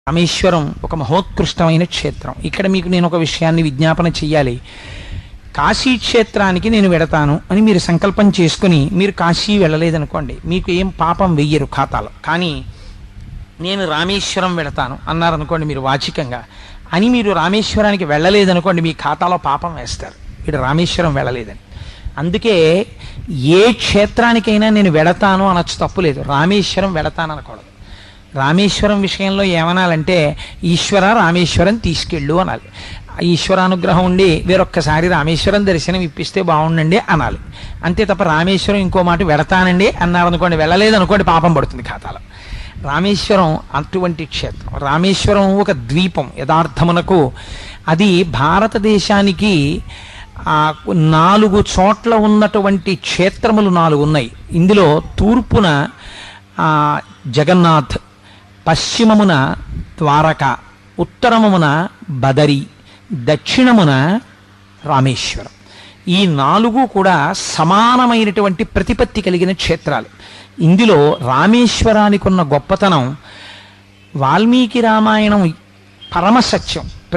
రామేశ్వరం ఒక మహోత్కృష్టమైన క్షేత్రం. ఇక్కడ మీకు నేను ఒక విషయాన్ని విజ్ఞాపన చెయ్యాలి. కాశీ క్షేత్రానికి నేను వెడతాను అని మీరు సంకల్పం చేసుకుని మీరు కాశీ వెళ్ళలేదనుకోండి, మీకు ఏం పాపం వెయ్యరు ఖాతాలో. కానీ నేను రామేశ్వరం వెడతాను అన్నారనుకోండి మీరు వాచికంగా, అని మీరు రామేశ్వరానికి వెళ్ళలేదనుకోండి మీ ఖాతాలో పాపం వేస్తారు, వీడు రామేశ్వరం వెళ్ళలేదని. అందుకే ఏ క్షేత్రానికైనా నేను వెడతాను అనొచ్చు, తప్పులేదు. రామేశ్వరం వెడతాను అనకూడదు. రామేశ్వరం విషయంలో ఏమనాలంటే ఈశ్వర రామేశ్వరం తీసుకెళ్ళు అనాలి. ఈశ్వరానుగ్రహం ఉండి వేరొక్కసారి రామేశ్వరం దర్శనం ఇప్పిస్తే బాగుండండి అనాలి. అంతే తప్ప రామేశ్వరం ఇంకో మాట వెడతానండి అన్నారనుకోండి, వెళ్ళలేదనుకోండి పాపం పడుతుంది ఖాతాలో. రామేశ్వరం అటువంటి క్షేత్రం. రామేశ్వరం ఒక ద్వీపం యథార్థమునకు. అది భారతదేశానికి 4 చోట్ల ఉన్నటువంటి క్షేత్రములు 4 ఉన్నాయి. ఇందులో తూర్పున జగన్నాథ్, పశ్చిమమున ద్వారక, ఉత్తరమున బదరి, దక్షిణమున రామేశ్వరం. ఈ 4 కూడా సమానమైనటువంటి ప్రతిపత్తి కలిగిన క్షేత్రాలు. ఇందులో రామేశ్వరానికి ఉన్న గొప్పతనం, వాల్మీకి రామాయణం పరమసత్యం.